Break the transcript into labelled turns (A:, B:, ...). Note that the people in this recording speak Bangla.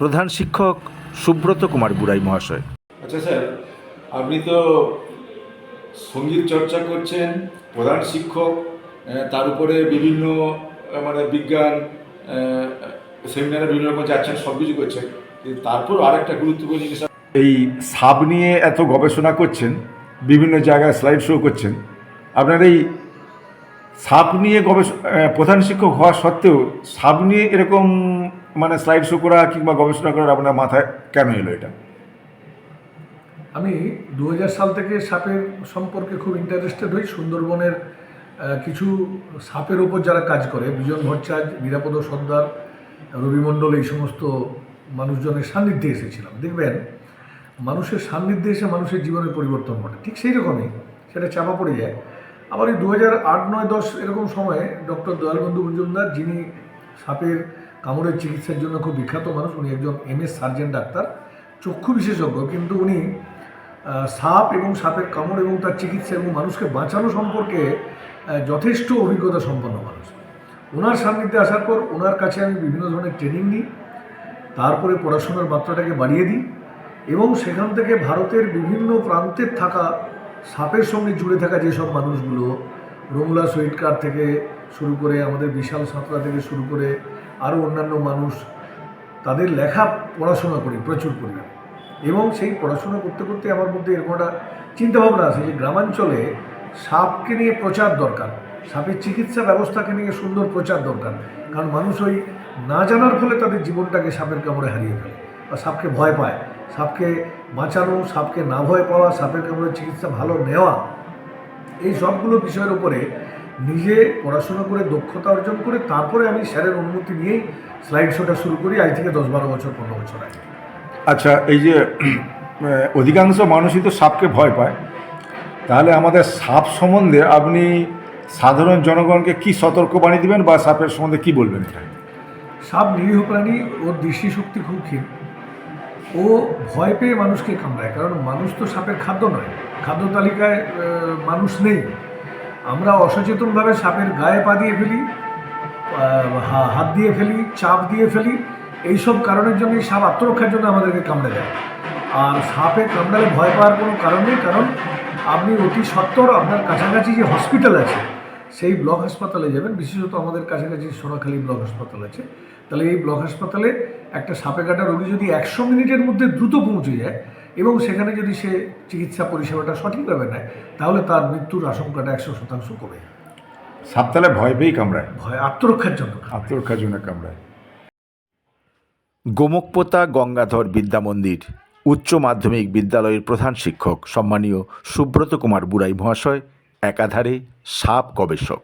A: প্রধান শিক্ষক সুব্রত কুমার বুড়াই মহাশয়।
B: আচ্ছা স্যার, আপনি তো সঙ্গীত চর্চা করছেন, প্রধান শিক্ষক, তার উপরে বিভিন্ন মানে বিজ্ঞান সেমিনারে বিভিন্ন রকম যাচ্ছেন, সব কিছু করছেন। তারপর আরেকটা গুরুত্বপূর্ণ জিনিস, এই সাপ নিয়ে এত গবেষণা করছেন, বিভিন্ন জায়গায় স্লাইড শো করছেন। আপনার এই সাপ নিয়ে প্রধান শিক্ষক হওয়া সত্ত্বেও সাপ নিয়ে এরকম মানে স্লাইড শো করা কিংবা গবেষণা করার আপনার মাথায় কেন এলো এটা?
C: আমি 2000 সাল থেকে সাপের সম্পর্কে খুব ইন্টারেস্টেড হই। সুন্দরবনের কিছু সাপের ওপর যারা কাজ করে, বিজন ভট্টাচার্য, নিরাপদ সর্দার, রবি মণ্ডল, এই সমস্ত মানুষজনের সান্নিধ্যে এসেছিলাম। দেখবেন, মানুষের সান্নিধ্যে এসে মানুষের জীবনের পরিবর্তন ঘটে। ঠিক সেই রকমই সেটা চাপা পড়ে যায়। আবার এই 2008, 9, 10 এরকম সময়ে ডক্টর দয়ালবন্ধু মজুমদার, যিনি সাপের কামড়ের চিকিৎসার জন্য খুব বিখ্যাত মানুষ, উনি একজন MS সার্জেন ডাক্তার, চক্ষু বিশেষজ্ঞ, কিন্তু উনি সাপ এবং সাপের কামড় এবং তার চিকিৎসা এবং মানুষকে বাঁচানো সম্পর্কে যথেষ্ট অভিজ্ঞতা সম্পন্ন মানুষ। ওনার সান্নিধ্যে আসার পর ওনার কাছে আমি বিভিন্ন ধরনের ট্রেনিং নিই, তারপরে পড়াশোনার মাত্রাটাকে বাড়িয়ে দিই এবং সেখান থেকে ভারতের বিভিন্ন প্রান্তের থাকা সাপের সঙ্গে জুড়ে থাকা যেসব মানুষগুলো, রমলা সুইটকার থেকে শুরু করে আমাদের বিশাল সাঁতরা থেকে শুরু করে আরও অন্যান্য মানুষ, তাদের লেখা পড়াশোনা করি প্রচুর পরিমাণে। এবং সেই পড়াশোনা করতে করতে আমার মধ্যে এরকম একটা চিন্তাভাবনা আছে যে গ্রামাঞ্চলে সাপকে নিয়ে প্রচার দরকার, সাপের চিকিৎসা ব্যবস্থাকে নিয়ে সুন্দর প্রচার দরকার। কারণ মানুষ ওই না জানার ফলে তাদের জীবনটাকে সাপের কামড়ে হারিয়ে ফেলে বা সাপকে ভয় পায়। সাপকে বাঁচানো, সাপকে না ভয় পাওয়া, সাপের কামড়ের চিকিৎসা ভালো নেওয়া, এই সবগুলো বিষয়ের উপরে নিজে পড়াশোনা করে দক্ষতা অর্জন করে তারপরে আমি স্যারের অনুমতি নিয়েই স্লাইড শোটা শুরু করি, আজ থেকে 10-12 বছর 15 বছর আগে।
B: আচ্ছা, এই যে অধিকাংশ মানুষই তো সাপকে ভয় পায়, তাহলে আমাদের সাপ সম্বন্ধে আপনি সাধারণ জনগণকে কি সতর্কবাণী দিবেন বা সাপের সম্বন্ধে কি বলবেন? এটা
C: সাপ নিরীহ প্রাণী, ওর দৃষ্টিশক্তি খুব ক্ষীণ, ও ভয় পেয়ে মানুষকে কামড়ায়। কারণ মানুষ তো সাপের খাদ্য নয়, খাদ্য তালিকায় মানুষ নেই। আমরা অসচেতনভাবে সাপের গায়ে পা দিয়ে ফেলি, হাত দিয়ে ফেলি, চাপ দিয়ে ফেলি। এইসব কারণের জন্যই সাপ আত্মরক্ষার জন্য আমাদেরকে কামড়ে দেয়। আর সাপে কামড়ালে ভয় পাওয়ার কোনো কারণ নেই, কারণ আপনি অতি সত্বর আপনার কাছাকাছি যে হসপিটাল আছে সেই ব্লক হাসপাতালে যাবেন। বিশেষত আমাদের কাছাকাছি সোনাখালী ব্লক হাসপাতাল আছে। তাহলে এই ব্লক হাসপাতালে একটা সাপে কাটা রোগী যদি 100 মিনিটের মধ্যে দ্রুত পৌঁছে যায় এবং সেখানে যদি সে চিকিৎসা পরিষেবাটা সঠিকভাবে নেয়, তাহলে তার মৃত্যুর আশঙ্কাটা 100% কমে যায়।
B: সাপ তাহলে ভয় পেয়েই কামড়ায়,
C: ভয় আত্মরক্ষার জন্য,
B: আত্মরক্ষার জন্য কামড়ায়।
A: গোমকপোতা গঙ্গাধর বিদ্যা মন্দির উচ্চ মাধ্যমিক বিদ্যালয়ের প্রধান শিক্ষক সম্মানীয় সুব্রত কুমার বুড়াই মহাশয় একাধারে সাপ গবেষক।